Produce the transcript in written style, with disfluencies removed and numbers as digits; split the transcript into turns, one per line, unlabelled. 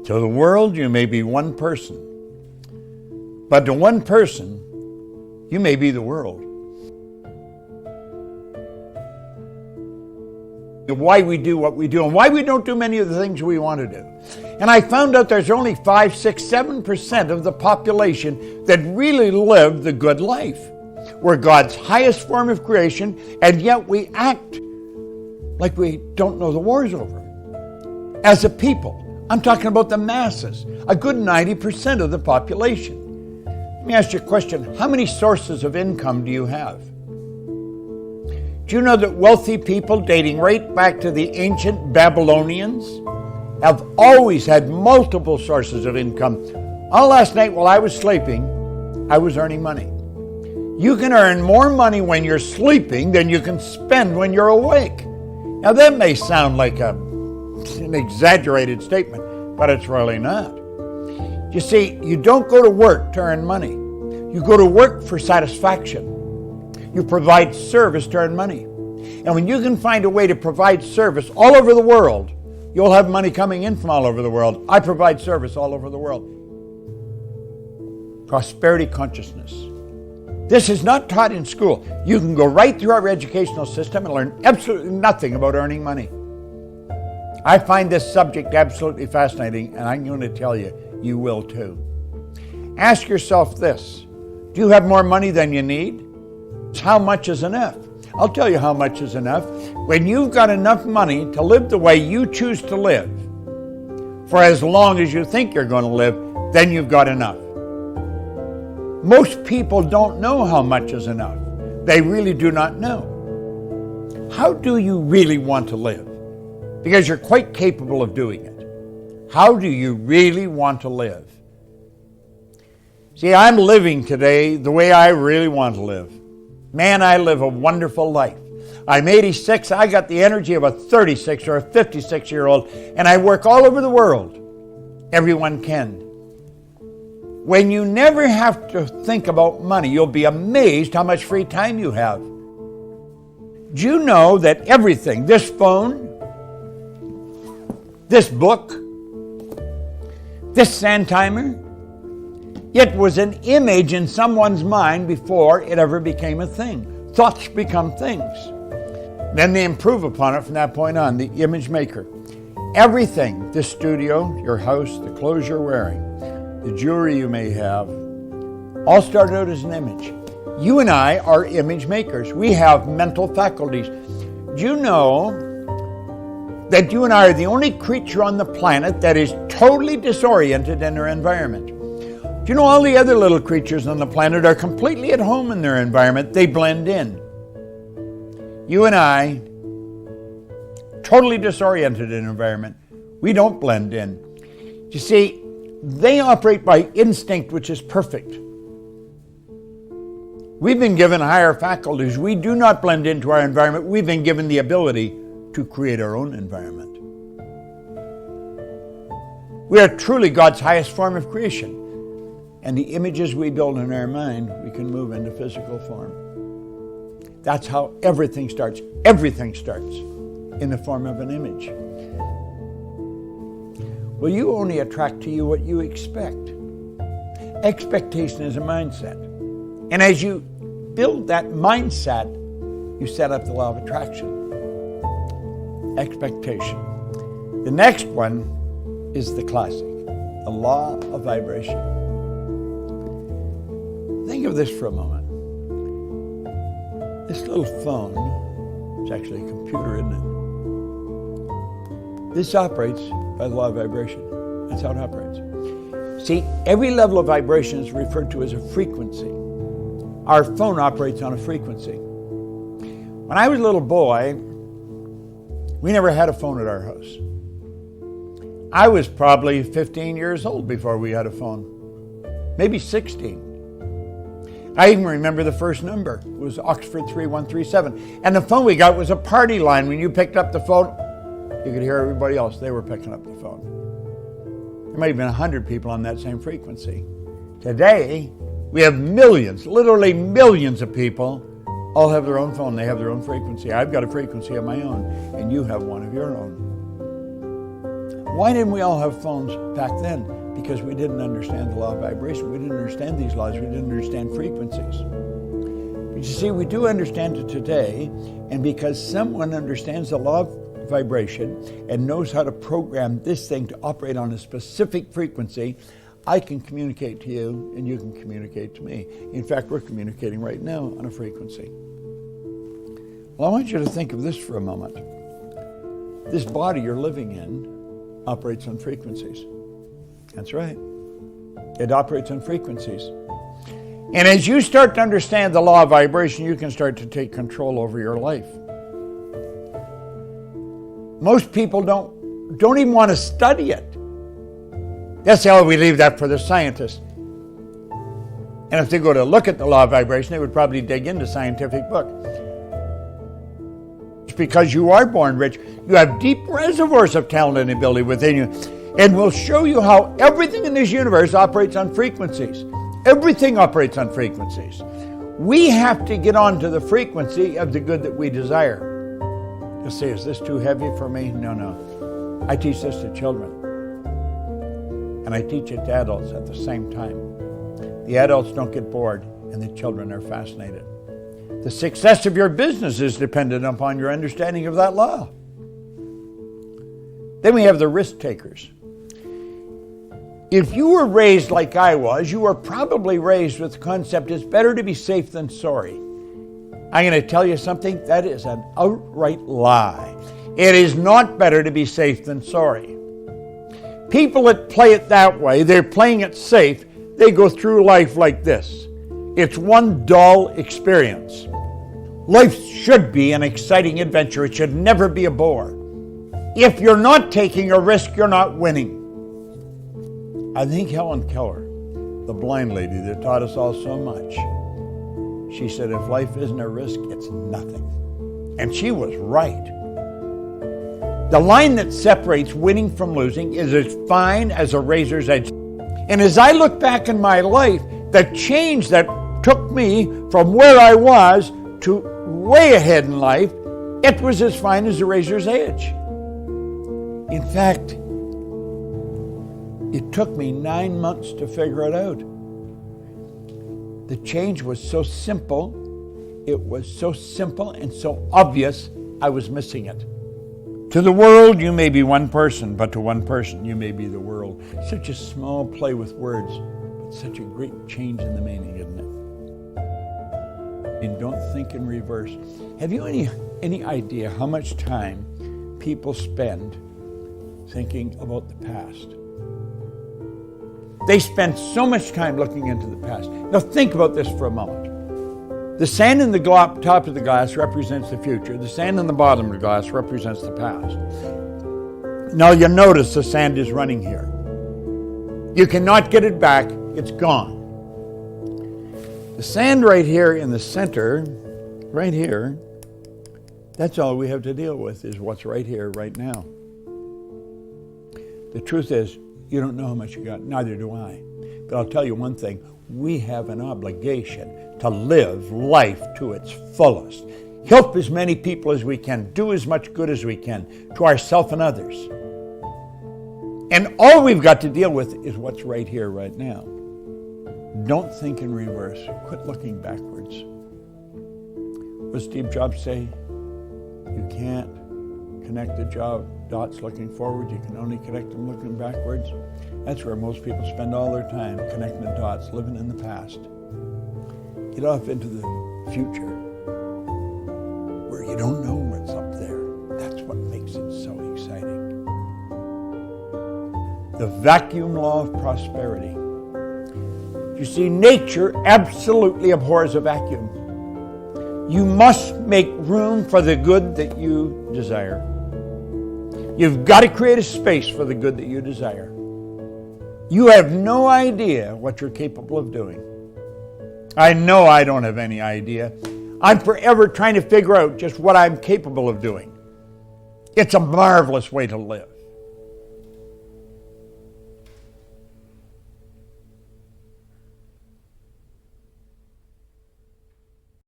To the world, you may be one person. But to one person, you may be the world. Why we do what we do and why we don't do many of the things we want to do. And I found out there's only 5, 6, 7% of the population that really live the good life. We're God's highest form of creation, and yet we act like we don't know the war's over. As a people, I'm talking about the masses, a good 90% of the population. Let me ask you a question. How many sources of income do you have? Do you know that wealthy people dating right back to the ancient Babylonians have always had multiple sources of income? All last night while I was sleeping, I was earning money. You can earn more money when you're sleeping than you can spend when you're awake. Now that may sound like an exaggerated statement, but it's really not. You see, you don't go to work to earn money. You go to work for satisfaction. You provide service to earn money. And when you can find a way to provide service all over the world, you'll have money coming in from all over the world. I provide service all over the world. Prosperity consciousness. This is not taught in school. You can go right through our educational system and learn absolutely nothing about earning money. I find this subject absolutely fascinating, and I'm going to tell you, you will too. Ask yourself this: do you have more money than you need? How much is enough? I'll tell you how much is enough. When you've got enough money to live the way you choose to live, for as long as you think you're going to live, then you've got enough. Most people don't know how much is enough. They really do not know. How do you really want to live? Because you're quite capable of doing it. How do you really want to live? See, I'm living today the way I really want to live. Man, I live a wonderful life. I'm 86. I got the energy of a 36 or a 56-year-old, and I work all over the world. Everyone can. When you never have to think about money, you'll be amazed how much free time you have. Do you know that everything, this phone, this book, this sand timer, it was an image in someone's mind before it ever became a thing. Thoughts become things. Then they improve upon it from that point on, the image maker. Everything, this studio, your house, the clothes you're wearing, the jewelry you may have, all started out as an image. You and I are image makers. We have mental faculties. Do you know that you and I are the only creature on the planet that is totally disoriented in their environment? Do you know all the other little creatures on the planet are completely at home in their environment? They blend in. You and I, totally disoriented in environment. We don't blend in. You see, they operate by instinct, which is perfect. We've been given higher faculties. We do not blend into our environment. We've been given the ability to create our own environment. We are truly God's highest form of creation. And the images we build in our mind, we can move into physical form. That's how everything starts. Everything starts in the form of an image. Well, you only attract to you what you expect. Expectation is a mindset. And as you build that mindset, you set up the law of attraction. Expectation. The next one is the classic, the law of vibration. Think of this for a moment. This little phone, it's actually a computer, isn't it? This operates by the law of vibration. That's how it operates. See, every level of vibration is referred to as a frequency. Our phone operates on a frequency. When I was a little boy, we never had a phone at our house. I was probably 15 years old before we had a phone, maybe 16. I even remember the first number. It was Oxford 3137. And the phone we got was a party line. When you picked up the phone, you could hear everybody else. They were picking up the phone. There might have been 100 people on that same frequency. Today, we have millions, literally millions of people, all have their own phone. They have their own frequency. I've got a frequency of my own, and you have one of your own. Why didn't we all have phones back then? Because we didn't understand the law of vibration. We didn't understand these laws. We didn't understand frequencies. But you see, we do understand it today, and because someone understands the law of vibration and knows how to program this thing to operate on a specific frequency, I can communicate to you and you can communicate to me. In fact, we're communicating right now on a frequency. Well, I want you to think of this for a moment. This body you're living in operates on frequencies. That's right. It operates on frequencies. And as you start to understand the law of vibration, you can start to take control over your life. Most people don't even want to study it. That's how we leave that for the scientists. And if they go to look at the law of vibration, they would probably dig into scientific book. It's because you are born rich. You have deep reservoirs of talent and ability within you. And we'll show you how everything in this universe operates on frequencies. Everything operates on frequencies. We have to get on to the frequency of the good that we desire. You'll say, is this too heavy for me? No. I teach this to children. And I teach it to adults at the same time. The adults don't get bored, and the children are fascinated. The success of your business is dependent upon your understanding of that law. Then we have the risk takers. If you were raised like I was, you were probably raised with the concept it's better to be safe than sorry. I'm going to tell you something, that is an outright lie. It is not better to be safe than sorry. People that play it that way, they're playing it safe, they go through life like this. It's one dull experience. Life should be an exciting adventure. It should never be a bore. If you're not taking a risk, you're not winning. I think Helen Keller, the blind lady that taught us all so much, she said, if life isn't a risk, it's nothing. And she was right. The line that separates winning from losing is as fine as a razor's edge. And as I look back in my life, the change that took me from where I was to way ahead in life, it was as fine as a razor's edge. In fact, it took me 9 months to figure it out. The change was so simple, it was so simple and so obvious, I was missing it. To the world, you may be one person, but to one person, you may be the world. Such a small play with words, but such a great change in the meaning, isn't it? And don't think in reverse. Have you any idea how much time people spend thinking about the past? They spend so much time looking into the past. Now think about this for a moment. The sand in the top of the glass represents the future. The sand in the bottom of the glass represents the past. Now you notice the sand is running here. You cannot get it back. It's gone. The sand right here in the center, right here, that's all we have to deal with is what's right here, right now. The truth is, you don't know how much you got, neither do I. But I'll tell you one thing, we have an obligation to live life to its fullest. Help as many people as we can, do as much good as we can to ourselves and others. And all we've got to deal with is what's right here, right now. Don't think in reverse. Quit looking backwards. What does Steve Jobs say? You can't connect the dots looking forward. You can only connect them looking backwards. That's where most people spend all their time, connecting the dots, living in the past. Get off into the future where you don't know what's up there. That's what makes it so exciting. The vacuum law of prosperity. You see, nature absolutely abhors a vacuum. You must make room for the good that you desire. You've got to create a space for the good that you desire. You have no idea what you're capable of doing. I know I don't have any idea. I'm forever trying to figure out just what I'm capable of doing. It's a marvelous way to live.